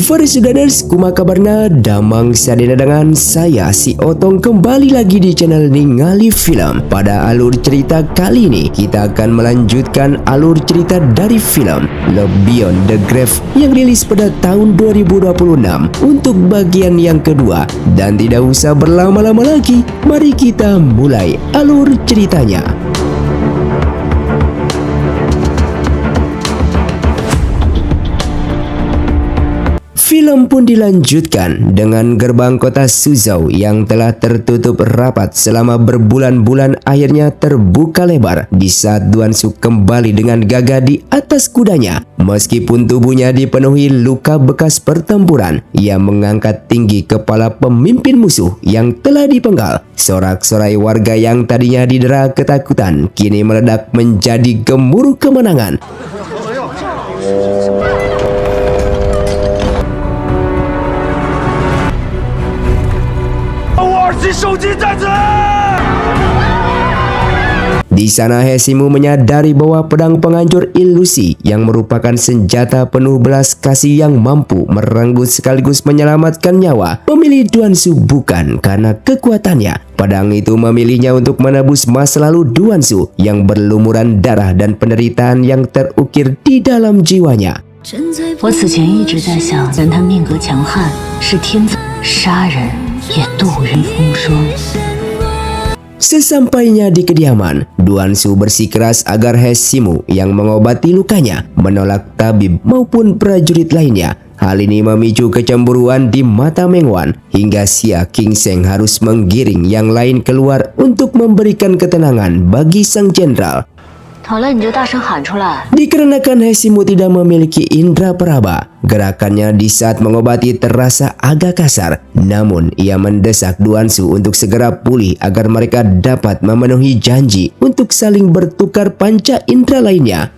Farisudaners, kuma kabarna damang sadena dengan saya si Otong kembali lagi di channel Ningali Film. Pada alur cerita kali ini kita akan melanjutkan alur cerita dari film Love Beyond the Grave yang rilis pada tahun 2026 untuk bagian yang kedua. Dan tidak usah berlama-lama lagi, mari kita mulai alur ceritanya. Film pun dilanjutkan dengan gerbang kota Suzhou yang telah tertutup rapat selama berbulan-bulan akhirnya terbuka lebar di saat Duansu kembali dengan gagah di atas kudanya. Meskipun tubuhnya dipenuhi luka bekas pertempuran, ia mengangkat tinggi kepala pemimpin musuh yang telah dipenggal. Sorak-sorai warga yang tadinya didera ketakutan kini meledak menjadi gemuruh kemenangan. Di sana Hesimu menyadari bahwa pedang penghancur ilusi yang merupakan senjata penuh belas kasih yang mampu merenggut sekaligus menyelamatkan nyawa memilih Duansu bukan karena kekuatannya. Pedang itu memilihnya untuk menebus masa lalu Duansu yang berlumuran darah dan penderitaan yang terukir di dalam jiwanya. 我此前一直在想，人他命格强悍，是天子杀人也度云风霜。 Sesampainya di kediaman, Duansu bersikeras agar Hesimu yang mengobati lukanya menolak tabib maupun prajurit lainnya. Hal ini memicu kecemburuan di mata Meng Wan hingga Xia Qingseng harus menggiring yang lain keluar untuk memberikan ketenangan bagi sang jenderal. 好了，你就大声喊出来。 Dikarenakan Hesimu tidak memiliki indera peraba, gerakannya di saat mengobati terasa agak kasar. Namun ia mendesak Duansu untuk segera pulih agar mereka dapat memenuhi janji untuk saling bertukar panca indera lainnya.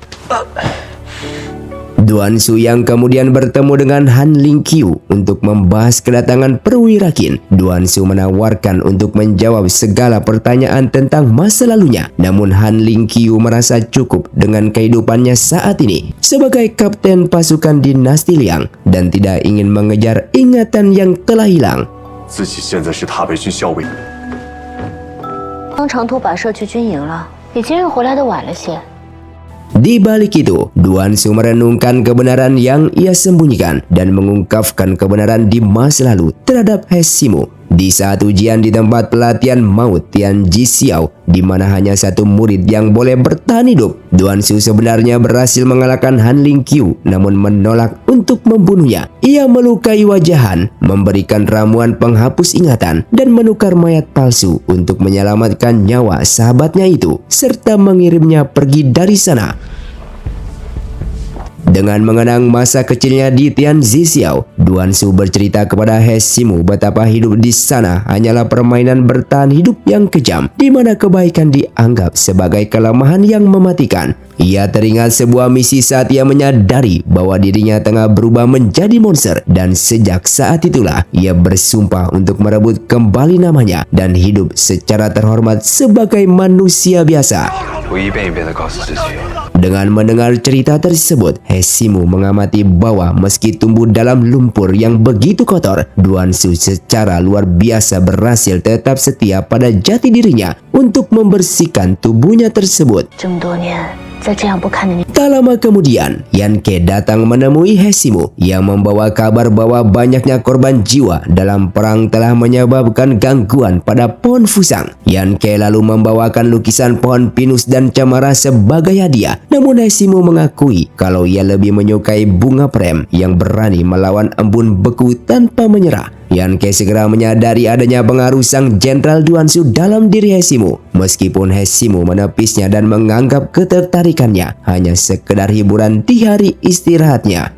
Duansu yang kemudian bertemu dengan Han Lingqiu untuk membahas kedatangan perwira Qin. Duansu menawarkan untuk menjawab segala pertanyaan tentang masa lalunya. Namun Han Lingqiu merasa cukup dengan kehidupannya saat ini sebagai kapten pasukan dinasti Liang dan tidak ingin mengejar ingatan yang telah hilang. 自己现在是塔北军校尉。刚长途跋涉去军营了，比今日回来的晚了些。 Di balik itu, Duansu merenungkan kebenaran yang ia sembunyikan dan mengungkapkan kebenaran di masa lalu terhadap Hesimu. Di saat ujian di tempat pelatihan maut Tian Ji Xiao, di mana hanya satu murid yang boleh bertahan hidup, Duansu sebenarnya berhasil mengalahkan Han Lingqiu namun menolak untuk membunuhnya. Ia melukai wajah Han, memberikan ramuan penghapus ingatan dan menukar mayat palsu untuk menyelamatkan nyawa sahabatnya itu serta mengirimnya pergi dari sana. Dengan mengenang masa kecilnya di Tianzi Xiao, Duansu bercerita kepada Hesimu betapa hidup di sana hanyalah permainan bertahan hidup yang kejam, di mana kebaikan dianggap sebagai kelemahan yang mematikan. Ia teringat sebuah misi saat ia menyadari bahwa dirinya tengah berubah menjadi monster, dan sejak saat itulah ia bersumpah untuk merebut kembali namanya dan hidup secara terhormat sebagai manusia biasa. Dengan mendengar cerita tersebut, Hesimu mengamati bahwa meski tumbuh dalam lumpur yang begitu kotor, Duansu secara luar biasa berhasil tetap setia pada jati dirinya untuk membersihkan tubuhnya tersebut. 这么多年，在这样不堪的年， Tak lama kemudian, Yanke datang menemui Hesimu yang membawa kabar bahwa banyaknya korban jiwa dalam perang telah menyebabkan gangguan pada pohon Fusang. Yanke lalu membawakan lukisan pohon pinus dan cemara sebagai hadiah. Namun Hesimu mengakui kalau ia lebih menyukai bunga prem yang berani melawan embun beku tanpa menyerah. Yanke segera menyadari adanya pengaruh sang jenderal Duansu dalam diri Hesimu. Meskipun Hesimu menepisnya dan menganggap ketertarikannya hanya sekedar hiburan di hari istirahatnya.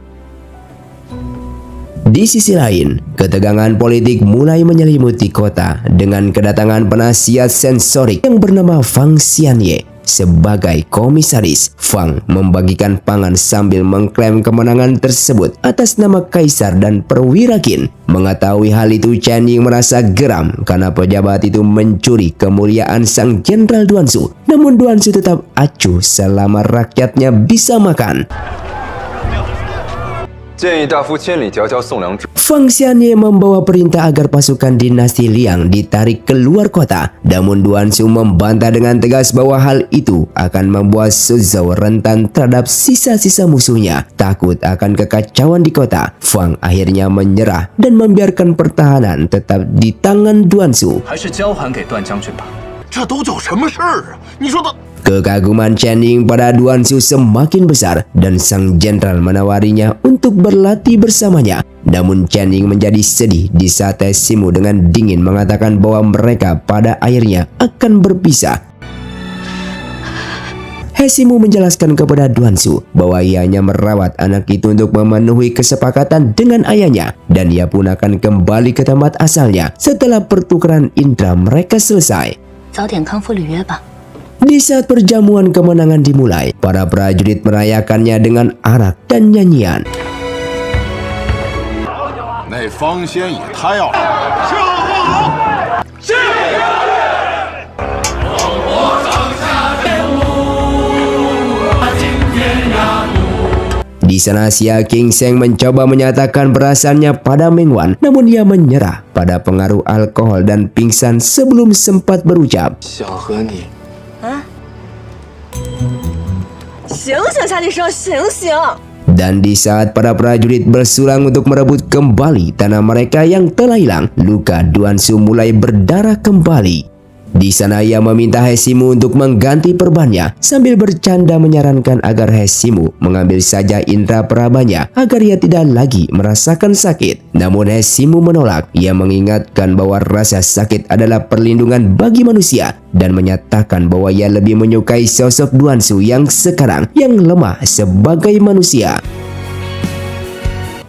Di sisi lain, ketegangan politik mulai menyelimuti kota dengan kedatangan penasihat sensorik yang bernama Fang Xianye. Sebagai komisaris, Fang membagikan pangan sambil mengklaim kemenangan tersebut atas nama kaisar dan perwira Qin. Mengetahui hal itu, Chen Ying merasa geram karena pejabat itu mencuri kemuliaan sang jenderal Duansu. Namun Duansu tetap acuh selama rakyatnya bisa makan. 建议大夫千里迢迢送粮之。 Fang Xianye membawa perintah agar pasukan dinasti Liang ditarik keluar kota. Namun Duan Su membantah dengan tegas bahwa hal itu akan membuat Suzhou rentan terhadap sisa-sisa musuhnya. Takut akan kekacauan di kota, Fang akhirnya menyerah dan membiarkan pertahanan tetap di tangan Duan Su. 还是交还给段将军吧。 这都叫什么事儿啊？你说的。 Kekaguman Chen Ying pada Duan Su semakin besar dan sang jenderal menawarinya untuk berlatih bersamanya. Namun Chen Ying menjadi sedih di saat He Ximu dengan dingin mengatakan bahwa mereka pada akhirnya akan berpisah. He Ximu menjelaskan kepada Duan Su bahwa ia hanya merawat anak itu untuk memenuhi kesepakatan dengan ayahnya dan ia pun akan kembali ke tempat asalnya setelah pertukaran indera mereka selesai. 早点康复履约吧。 Di saat perjamuan kemenangan dimulai, para prajurit merayakannya dengan arak dan nyanyian. 那方仙野他要Di sana Xia Qingseng mencoba menyatakan perasaannya pada Meng Wan, namun ia menyerah pada pengaruh alkohol dan pingsan sebelum sempat berucap. 想和你。 醒醒，夏律生，醒醒！ Dan di saat para prajurit bersulang untuk merebut kembali tanah mereka yang telah hilang, luka Duan Su mulai berdarah kembali. Di sana ia meminta He Ximu untuk mengganti perbannya sambil bercanda menyarankan agar He Ximu mengambil saja indera perabanya agar ia tidak lagi merasakan sakit. Namun He Ximu menolak. Ia mengingatkan bahwa rasa sakit adalah perlindungan bagi manusia dan menyatakan bahwa ia lebih menyukai sosok Duan Su yang sekarang yang lemah sebagai manusia.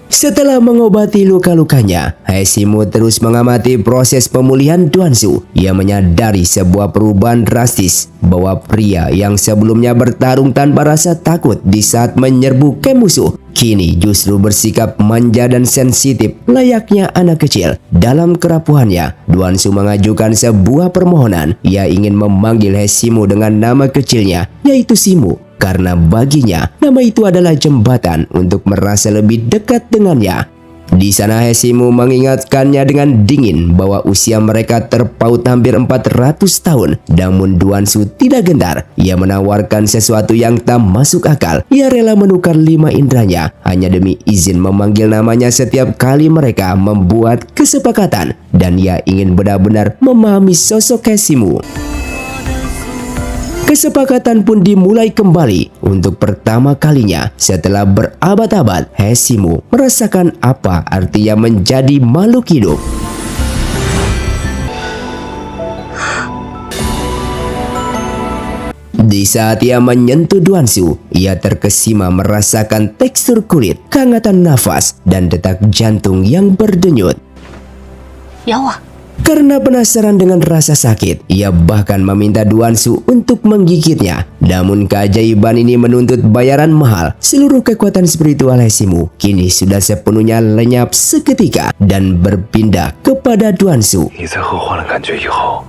Setelah mengobati luka-lukanya, He Ximu terus mengamati proses pemulihan Duan Su. Ia menyadari sebuah perubahan drastis bahwa pria yang sebelumnya bertarung tanpa rasa takut di saat menyerbu ke musuh, kini justru bersikap manja dan sensitif layaknya anak kecil. Dalam kerapuhannya, Duan Su mengajukan sebuah permohonan. Ia ingin memanggil He Ximu dengan nama kecilnya, yaitu Ximu. Karena baginya, nama itu adalah jembatan untuk merasa lebih dekat dengannya. Di sana He Ximu mengingatkannya dengan dingin bahwa usia mereka terpaut hampir 400 tahun. Namun Duan Su tidak gentar. Ia menawarkan sesuatu yang tak masuk akal. Ia rela menukar 5 inderanya hanya demi izin memanggil namanya setiap kali mereka membuat kesepakatan. Dan ia ingin benar-benar memahami sosok He Ximu. Kesepakatan pun dimulai kembali. Untuk pertama kalinya setelah berabad-abad, He Ximu merasakan apa artinya menjadi makhluk hidup. Di saat ia menyentuh Duan Su, ia terkesima merasakan tekstur kulit, kehangatan nafas, dan detak jantung yang berdenyut. 咬我！ Karena penasaran dengan rasa sakit, ia bahkan meminta Duan Su untuk menggigitnya. Namun keajaiban ini menuntut bayaran mahal. Seluruh kekuatan spiritual He Ximu kini sudah sepenuhnya lenyap seketika dan berpindah kepada Duan Su. 你在喝欢的感觉以后，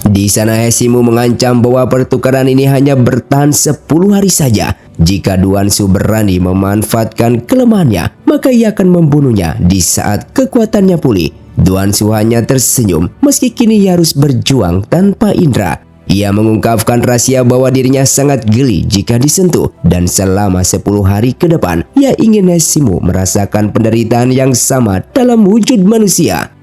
Di sana He Ximu mengancam bahwa pertukaran ini hanya bertahan 10 hari saja. Jika Duan Su berani memanfaatkan kelemahannya, maka ia akan membunuhnya di saat kekuatannya pulih. Duan Su hanya tersenyum meski kini ia harus berjuang tanpa indera. Ia mengungkapkan rahasia bahwa dirinya sangat geli jika disentuh dan selama 10 hari ke depan ia ingin He Ximu merasakan penderitaan yang sama dalam wujud manusia.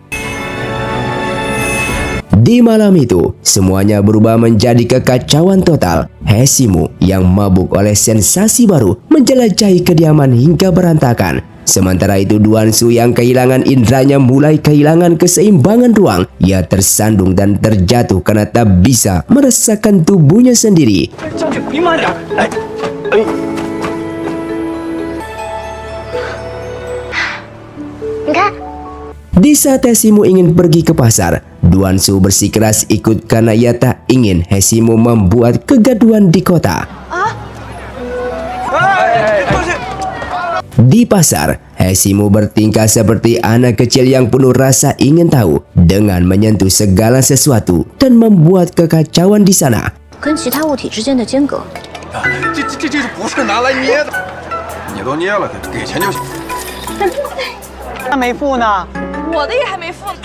Di malam itu, semuanya berubah menjadi kekacauan total. He Ximu yang mabuk oleh sensasi baru menjelajahi kediaman hingga berantakan. Sementara itu Duan Su yang kehilangan inderanya mulai kehilangan keseimbangan ruang. Ia tersandung dan terjatuh karena tak bisa merasakan tubuhnya sendiri. 将军，您慢点。哎，你看， Di saat He Ximu ingin pergi ke pasar, Duan Su bersikeras ikut karena ia tak ingin He Ximu membuat kegaduhan di kota. Di pasar, He Ximu bertingkah seperti anak kecil yang penuh rasa ingin tahu dengan menyentuh segala sesuatu dan membuat kekacauan di sana. 跟其他物体之间的间隔。这不是拿来捏的，你都捏了，给钱就行。他没付呢。我的也还没付呢。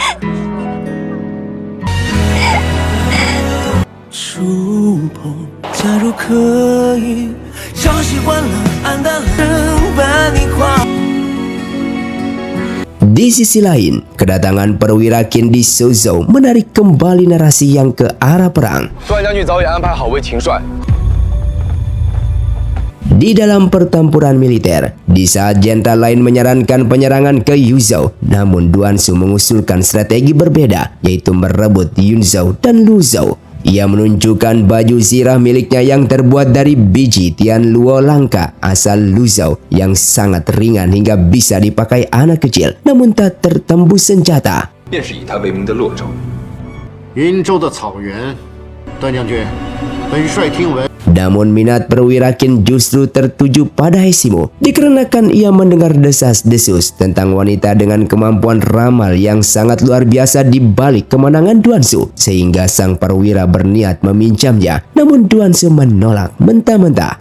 触碰，假如可以，像习惯了暗淡人把你跨。 Di sisi lain, kedatangan perwira Qin di Suzhou menarik kembali narasi yang ke arah perang. 段将军早已安排好为秦帅。 Di dalam pertempuran militer, di saat jenderal lain menyarankan penyerangan ke Yuzhou, namun Duansu mengusulkan strategi berbeda, yaitu merebut Yunzhou dan Luzhou. Ia menunjukkan baju zirah miliknya yang terbuat dari biji Tian Luo langka asal Luzhou yang sangat ringan hingga bisa dipakai anak kecil, namun tak tertembus senjata. 便是以他为名的洛州。云州的草原，段将军，本帅听闻。 Namun minat perwira Qin justru tertuju pada Hesimu dikarenakan ia mendengar desas-desus tentang wanita dengan kemampuan ramal yang sangat luar biasa di balik kemenangan Duansu, sehingga sang perwira berniat meminjamnya, namun Duansu menolak mentah-mentah.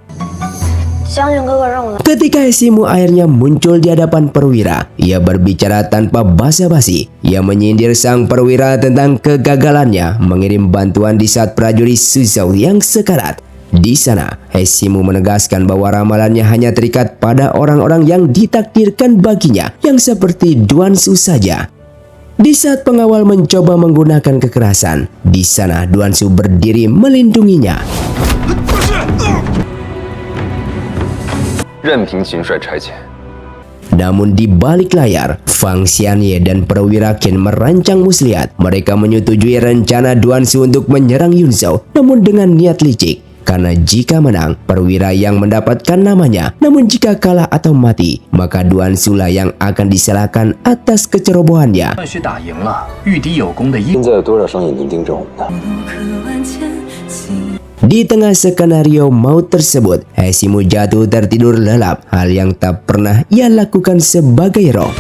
Ketika Hesimu akhirnya muncul di hadapan perwira, ia berbicara tanpa basa-basi. Ia menyindir sang perwira tentang kegagalannya mengirim bantuan di saat prajurit Suzhou yang sekarat. Di sana, Hesimu menegaskan bahwa ramalannya hanya terikat pada orang-orang yang ditakdirkan baginya, yang seperti Duansu saja. Di saat pengawal mencoba menggunakan kekerasan, di sana Duansu berdiri melindunginya. 任凭秦帅差遣。 Namun di balik layar, Fang Xianye dan perwira Qin merancang muslihat. Mereka menyetujui rencana Duansu untuk menyerang Yunzhou, namun dengan niat licik. Karena jika menang, perwira yang mendapatkan namanya. Namun jika kalah atau mati, maka Duansu lah yang akan disalahkan atas kecerobohannya. 段须打赢了，御敌有功的英。 现在有多少双眼睛盯着我们呢？ Di tengah skenario maut tersebut, Hesimu jatuh tertidur lelap, hal yang tak pernah ia lakukan sebagai roh.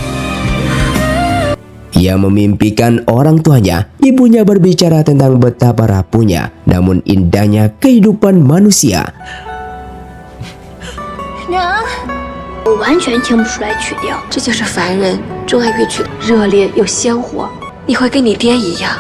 Ia memimpikan orang tuanya, ibunya berbicara tentang betapa rapuhnya, namun indahnya kehidupan manusia. 娘，我完全听不出来曲调，这就是凡人钟爱乐曲的热烈又鲜活。你会跟你爹一样。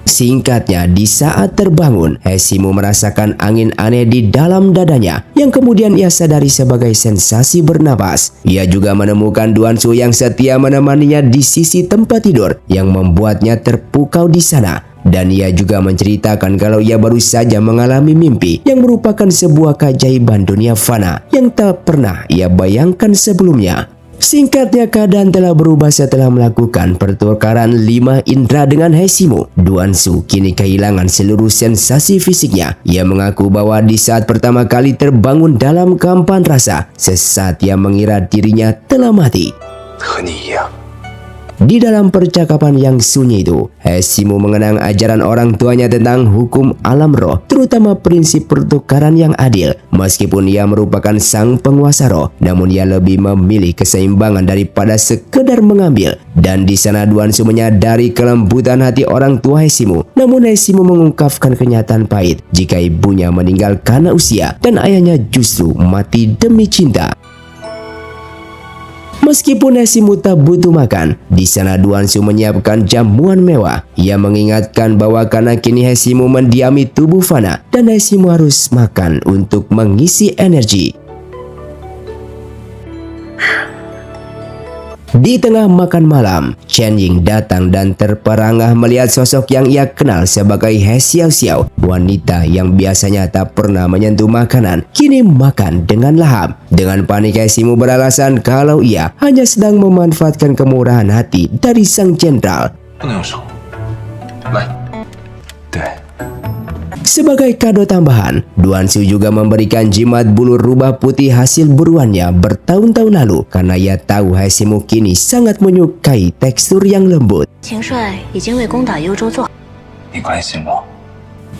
Singkatnya, di saat terbangun, Hesimu merasakan angin aneh di dalam dadanya yang kemudian ia sadari sebagai sensasi bernapas. Ia juga menemukan Duansu yang setia menemaninya di sisi tempat tidur yang membuatnya terpukau di sana. Dan ia juga menceritakan kalau ia baru saja mengalami mimpi yang merupakan sebuah keajaiban dunia fana yang tak pernah ia bayangkan sebelumnya. Singkatnya, keadaan telah berubah setelah melakukan pertukaran 5 indera dengan Hesimu. Duansu kini kehilangan seluruh sensasi fisiknya. Ia mengaku bahwa di saat pertama kali terbangun dalam kehampaan rasa, sesaat ia mengira dirinya telah mati. 和你一样。 Di dalam percakapan yang sunyi itu, Hesimu mengenang ajaran orang tuanya tentang hukum alam roh, terutama prinsip pertukaran yang adil. Meskipun ia merupakan sang penguasa roh, namun ia lebih memilih keseimbangan daripada sekedar mengambil. Dan di sana Duansu menyadari kelembutan hati orang tua Hesimu. Namun Hesimu mengungkapkan kenyataan pahit jika ibunya meninggal karena usia dan ayahnya justru mati demi cinta. Meskipun Hesimu tak butuh makan, di sana Duansu menyiapkan jamuan mewah. Ia mengingatkan bahwa karena kini Hesimu mendiami tubuh fana dan Hesimu harus makan untuk mengisi energi. Di tengah makan malam, Chen Ying datang dan terperangah melihat sosok yang ia kenal sebagai He Xiao-Xiao. Wanita yang biasanya tak pernah menyentuh makanan, kini makan dengan lahap. Dengan panik, Hesimu beralasan kalau ia hanya sedang memanfaatkan kemurahan hati dari sang jenderal. 不能用手。来。对。 Sebagai kado tambahan, Duansu juga memberikan jimat bulu rubah putih hasil buruannya bertahun-tahun lalu karena ia tahu Hesimu kini sangat menyukai tekstur yang lembut. 秦帅已经为攻打幽州做好。你关心我？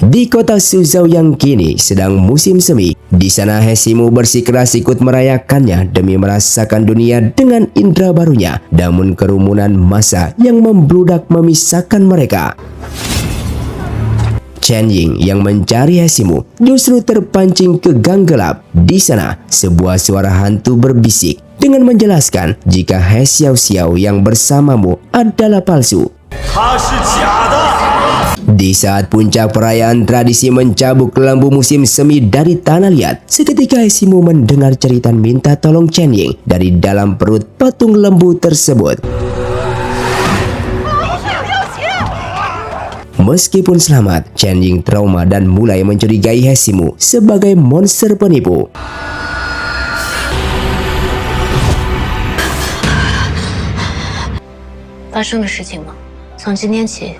Di kota Suzhou yang kini sedang musim semi, di sana Hesimu bersikeras ikut merayakannya demi merasakan dunia dengan indera barunya, namun kerumunan massa yang membludak memisahkan mereka. Chen Ying yang mencari Hesimu justru terpancing ke gang gelap. Di sana, sebuah suara hantu berbisik dengan menjelaskan jika He Xiao yang bersamamu adalah palsu. Di saat puncak perayaan tradisi mencabuk lembu musim semi dari tanah liat, seketika Hesimu mendengar cerita minta tolong Chen Ying dari dalam perut patung lembu tersebut. Meskipun selamat, Chen Ying trauma dan mulai mencurigai Hesimu sebagai monster penipu. 发生了事情吗？从今天起，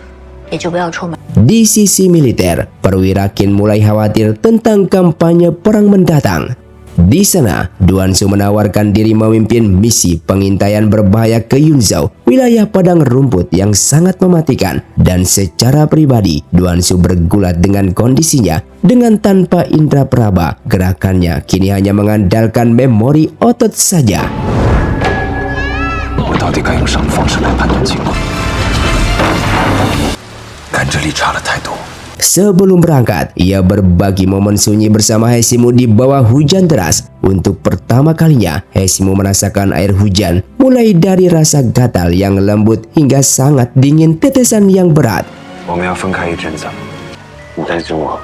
也就不要出门。 Di sisi militer, perwira Qin mulai khawatir tentang kampanye perang mendatang. Di sana, Duan Su menawarkan diri memimpin misi pengintaian berbahaya ke Yunzhou, wilayah padang rumput yang sangat mematikan. Dan secara pribadi, Duan Su bergulat dengan kondisinya. Dengan tanpa indera peraba, gerakannya kini hanya mengandalkan memori otot saja. 我到底该用什么方式来判断情况？感知力差了太多。 Sebelum berangkat, ia berbagi momen sunyi bersama Hesimu di bawah hujan deras. Untuk pertama kalinya, Hesimu merasakan air hujan, mulai dari rasa gatal yang lembut hingga sangat dingin tetesan yang berat. 我们要分开一阵子，你带着我。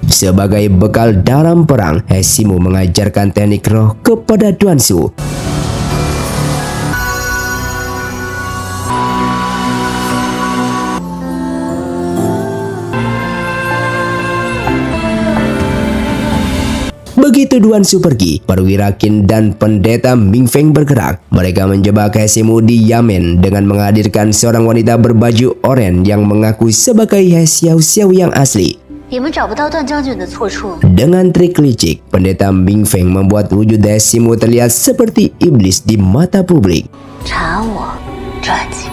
Sebagai bekal dalam perang, Hesimu mengajarkan teknik roh kepada Duan Su. Begitu Duan Su pergi, perwira Qin dan pendeta Ming Feng bergerak. Mereka menjebak Hesimu di Yamen dengan menghadirkan seorang wanita berbaju oranye yang mengaku sebagai He Xiao yang asli. 你们找不到段将军的错处。 Dengan trik licik, pendeta Ming Feng membuat wujud Hesimu terlihat seperti iblis di mata publik. 查我，抓紧。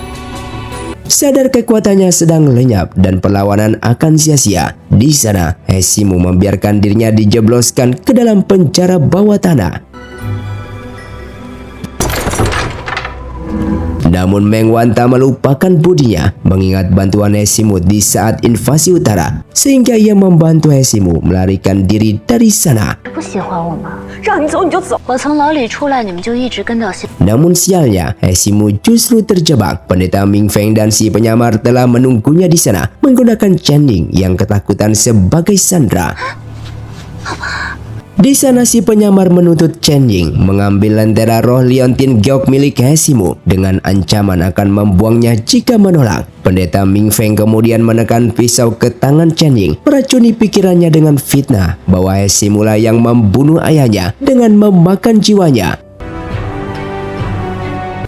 Sadar kekuatannya sedang lenyap dan perlawanan akan sia-sia. Di sana, Hesimu membiarkan dirinya dijebloskan ke dalam penjara bawah tanah. Namun Meng Wan tak melupakan budinya, mengingat bantuan Hesimu di saat invasi utara, sehingga ia membantu Hesimu melarikan diri dari sana. 不喜欢我吗？ 让你走你就走。 我从牢里出来，你们就一直跟到现。 Namun sialnya, Hesimu justru terjebak. Pendeta Ming Feng dan si penyamar telah menunggunya di sana, menggunakan Chen Ying yang ketakutan sebagai sandera. Di sana si penyamar menuntut Chen Ying mengambil lentera roh liontin giok milik Hesimu dengan ancaman akan membuangnya jika menolak. Pendeta Ming Feng kemudian menekan pisau ke tangan Chen Ying, meracuni pikirannya dengan fitnah bahwa Hesimu lah yang membunuh ayahnya dengan memakan jiwanya.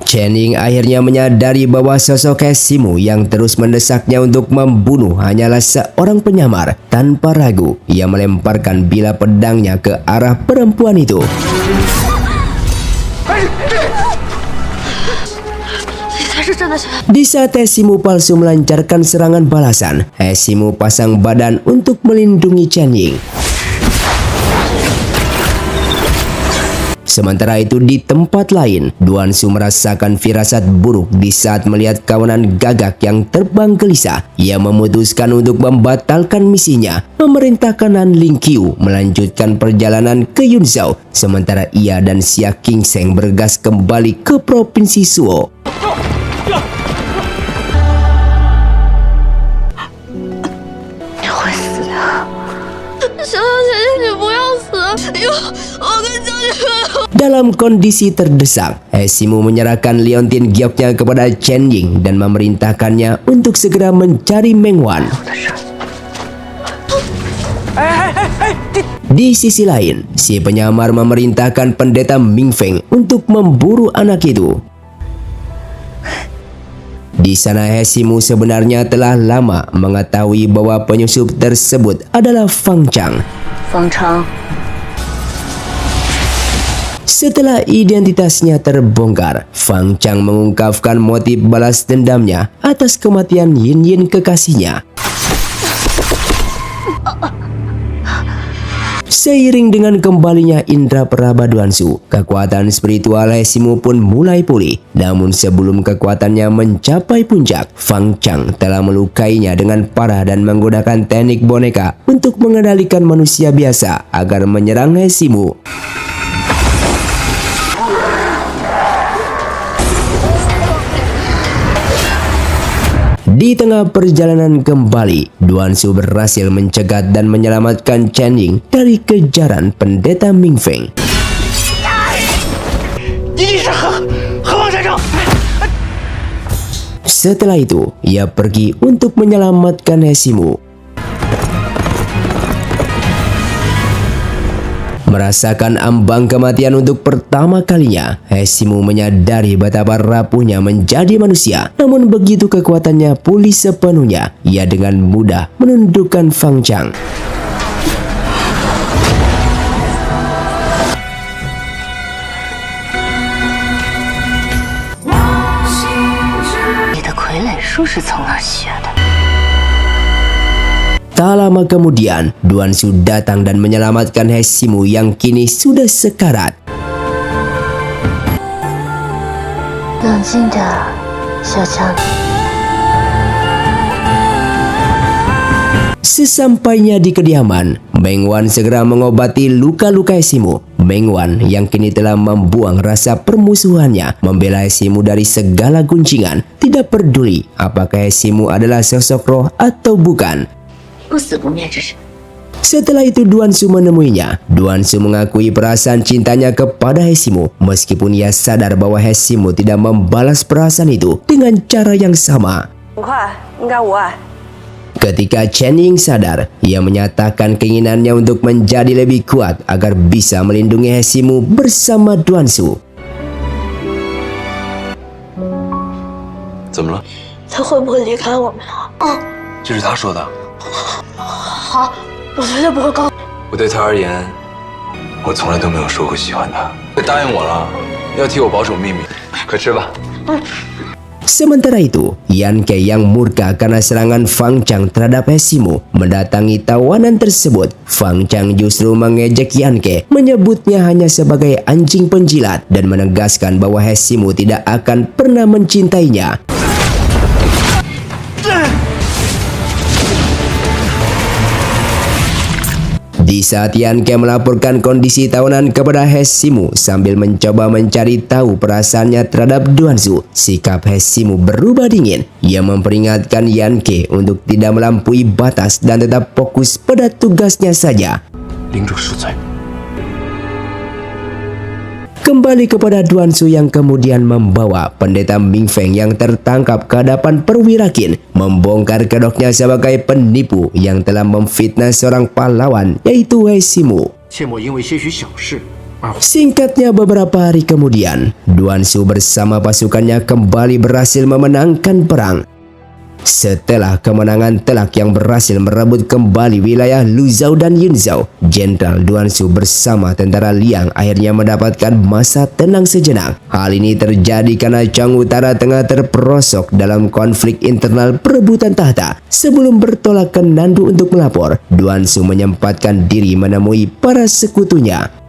Chen Ying akhirnya menyadari bahwa sosok Hesimu yang terus mendesaknya untuk membunuh hanyalah seorang penyamar. Tanpa ragu, ia melemparkan bilah pedangnya ke arah perempuan itu. Di saat Hesimu palsu melancarkan serangan balasan, Hesimu pasang badan untuk melindungi Chen Ying. Sementara itu di tempat lain, Duan Su merasakan firasat buruk di saat melihat kawanan gagak yang terbang gelisah. Ia memutuskan untuk membatalkan misinya, memerintahkan Nan Ling Qiu melanjutkan perjalanan ke Yunzhou, sementara ia dan Xia Qingseng bergas kembali ke Provinsi Suo. Dalam kondisi terdesak, Hesimu menyerahkan liontin gioknya kepada Chen Ying dan memerintahkannya untuk segera mencari Meng Wan. Di sisi lain, si penyamar memerintahkan pendeta Ming Feng untuk memburu anak itu. Di sana Hesimu sebenarnya telah lama mengetahui bahwa penyusup tersebut adalah Fang Chang.方昌， Setelah identitasnya terbongkar, Fang Chang mengungkapkan motif balas dendamnya atas kematian Yin Yin kekasihnya. Seiring dengan kembalinya indera peraba Duansu, kekuatan spiritual Hesimu pun mulai pulih. Namun sebelum kekuatannya mencapai puncak, Fang Chang telah melukainya dengan parah dan menggunakan teknik boneka untuk mengendalikan manusia biasa agar menyerang Hesimu. Di tengah perjalanan kembali, Duansu berhasil mencegat dan menyelamatkan Chen Ying dari kejaran pendeta Ming Feng. Setelah itu, ia pergi untuk menyelamatkan Hesimu. Merasakan ambang kematian untuk pertama kalinya, Hesimu menyadari betapa rapuhnya menjadi manusia. Namun begitu kekuatannya pulih sepenuhnya, ia dengan mudah menundukkan Fang Chang. Tak lama kemudian, Duansu datang dan menyelamatkan Hesimu yang kini sudah sekarat. Sesampainya di kediaman, Meng Wan segera mengobati luka-luka Hesimu. Meng Wan yang kini telah membuang rasa permusuhannya, membela Hesimu dari segala guncingan, tidak peduli apakah Hesimu adalah sosok roh atau bukan. Setelah itu Duansu menemuinya. Duansu mengakui perasaan cintanya kepada Hesimu, meskipun ia sadar bahwa Hesimu tidak membalas perasaan itu dengan cara yang sama. Ketika Chen Ying sadar, ia menyatakan keinginannya untuk menjadi lebih kuat agar bisa melindungi Hesimu bersama Duansu. 怎么了？他会不会离开我们啊？这是他说的。好，我绝对不会告诉。我对他而言，我从来都没有说过喜欢他。答应我了，要替我保守秘密。快吃吧。 Sementara itu, Yan Ke yang murka karena serangan Fang Chang terhadap Hesimu mendatangi tawanan tersebut. Fang Chang justru mengejek Yan Ke, menyebutnya hanya sebagai anjing penjilat dan menegaskan bahwa Hesimu tidak akan pernah mencintainya. Di saat Yan Ke melaporkan kondisi tawanan kepada Hesimu sambil mencoba mencari tahu perasaannya terhadap Duansu, sikap Hesimu berubah dingin. Ia memperingatkan Yan Ke untuk tidak melampaui batas dan tetap fokus pada tugasnya saja. Kembali kepada Duansu yang kemudian membawa pendeta Ming Feng yang tertangkap ke hadapan perwira Qin, membongkar kedoknya sebagai penipu yang telah memfitnah seorang pahlawan yaitu Hesimu. Singkatnya beberapa hari kemudian, Duansu bersama pasukannya kembali berhasil memenangkan perang. Setelah kemenangan telak yang berhasil merebut kembali wilayah Luzhou dan Yunzhou, Jenderal Duansu bersama tentara Liang akhirnya mendapatkan masa tenang sejenak. Hal ini terjadi karena Chang Utara tengah terperosok dalam konflik internal perebutan tahta. Sebelum bertolak ke Nandu untuk melapor, Duansu menyempatkan diri menemui para sekutunya.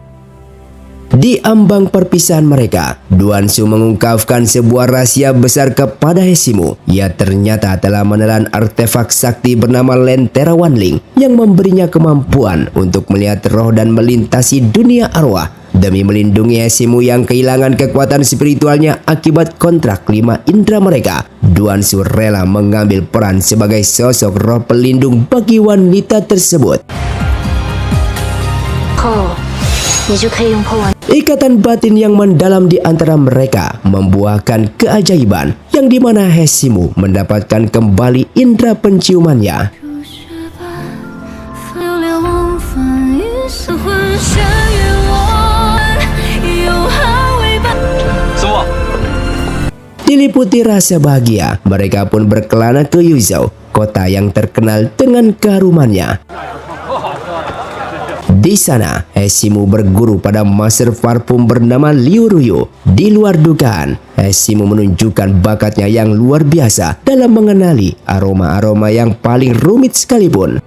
Di ambang perpisahan mereka, Duansu mengungkapkan sebuah rahasia besar kepada Hesimu. Ia ternyata telah menelan artefak sakti bernama Lentera Wanling yang memberinya kemampuan untuk melihat roh dan melintasi dunia arwah. Demi melindungi Hesimu yang kehilangan kekuatan spiritualnya akibat kontrak 5 indera mereka, Duansu rela mengambil peran sebagai sosok roh pelindung bagi wanita tersebut. Ikatan batin yang mendalam di antara mereka membuahkan keajaiban yang dimana Hesimu mendapatkan kembali indera penciumannya. Diliputi rasa bahagia, mereka pun berkelana ke Yuzhou, kota yang terkenal dengan keharumannya. Di sana, Hesimu berguru pada master parfum bernama Liu Ruyu. Di luar dugaan, Hesimu menunjukkan bakatnya yang luar biasa dalam mengenali aroma-aroma yang paling rumit sekalipun.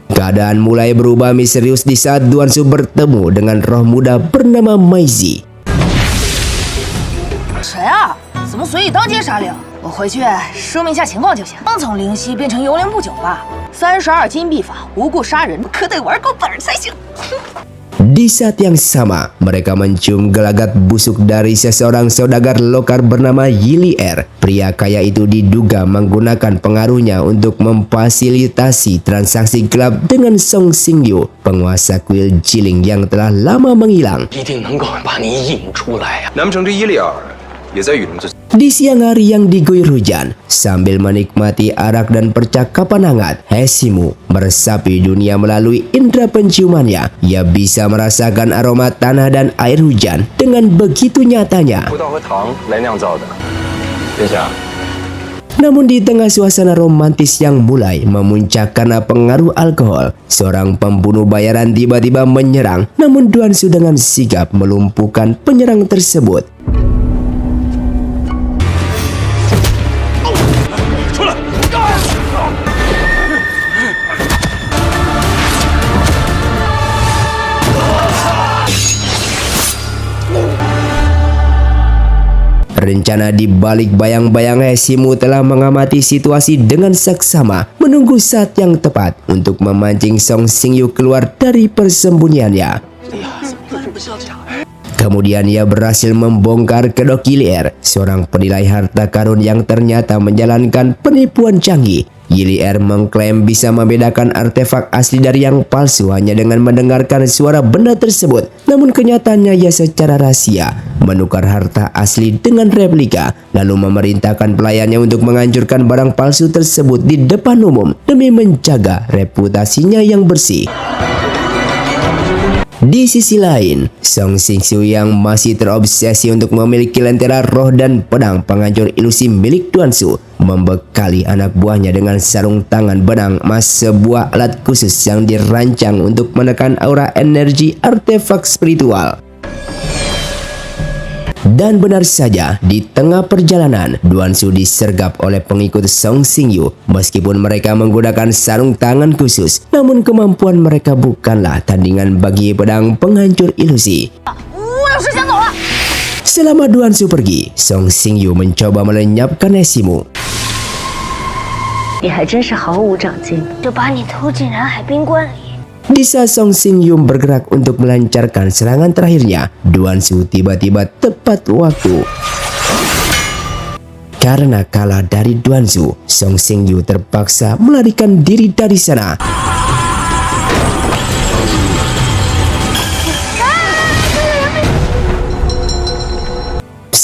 Keadaan mulai berubah misterius di saat Duansu bertemu dengan roh muda bernama Maizi. 谁啊？怎么随意当街杀令？我回去说明一下情况就行。刚从灵犀变成幽灵不久吧？32金币法，无故杀人，可得玩够本才行。 Di saat yang sama, mereka mencium gelagat busuk dari seseorang saudagar lokal bernama Yilier. Pria kaya itu diduga menggunakan pengaruhnya untuk memfasilitasi transaksi gelap dengan Song Xingyu, penguasa kuil Jiling yang telah lama menghilang. 一定能够把你引出来呀！难不成这伊利尔也在雨中之？ Di siang hari yang diguyur hujan, sambil menikmati arak dan percakapan hangat, Hesimu meresapi dunia melalui indera penciumannya. Ia bisa merasakan aroma tanah dan air hujan dengan begitu nyatanya. 葡萄和糖来酿造的，殿下。 Namun di tengah suasana romantis yang mulai memuncak karena pengaruh alkohol, seorang pembunuh bayaran tiba-tiba menyerang. Namun Duansu dengan sigap melumpuhkan penyerang tersebut. Rencana di balik bayang-bayang Hesimu telah mengamati situasi dengan seksama, menunggu saat yang tepat untuk memancing Song Xingyu keluar dari persembunyiannya. Kemudian ia berhasil membongkar kedok Yilier, seorang penilai harta karun yang ternyata menjalankan penipuan canggih. Yilier mengklaim bisa membedakan artefak asli dari yang palsu hanya dengan mendengarkan suara benda tersebut. Namun kenyataannya ia secara rahasia menukar harta asli dengan replika, lalu memerintahkan pelayannya untuk menghancurkan barang palsu tersebut di depan umum demi menjaga reputasinya yang bersih. Di sisi lain, Song Xingyu yang masih terobsesi untuk memiliki lentera roh dan pedang penghancur ilusi milik Duansu, membekali anak buahnya dengan sarung tangan benang emas, sebuah alat khusus yang dirancang untuk menekan aura energi artefak spiritual. Dan benar saja, di tengah perjalanan, Duansu disergap oleh pengikut Song Xingyu. Meskipun mereka menggunakan sarung tangan khusus, namun kemampuan mereka bukanlah tandingan bagi pedang penghancur ilusi. Selama Duansu pergi, Song Xingyu mencoba melenyapkan Hesimu. 你还真是毫无长进。就把你投进燃海冰棺里。 Di saat Song Xingyu bergerak untuk melancarkan serangan terakhirnya, Duansu tiba-tiba tepat waktu. Karena kalah dari Duansu, Song Xingyu terpaksa melarikan diri dari sana.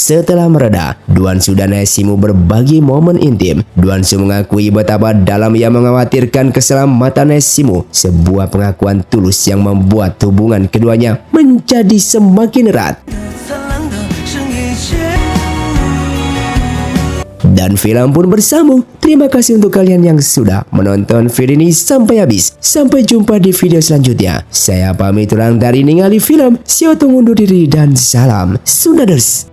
Setelah mereda, Duansu dan Hesimu berbagi momen intim. Duansu mengakui betapa dalam ia mengkhawatirkan keselamatan Hesimu, sebuah pengakuan tulus yang membuat hubungan keduanya menjadi semakin erat. Dan film pun bersambung. Terima kasih untuk kalian yang sudah menonton video ini sampai habis. Sampai jumpa di video selanjutnya. Saya pamit ulang dari ningali film. Siotung undur diri dan salam Sundaders.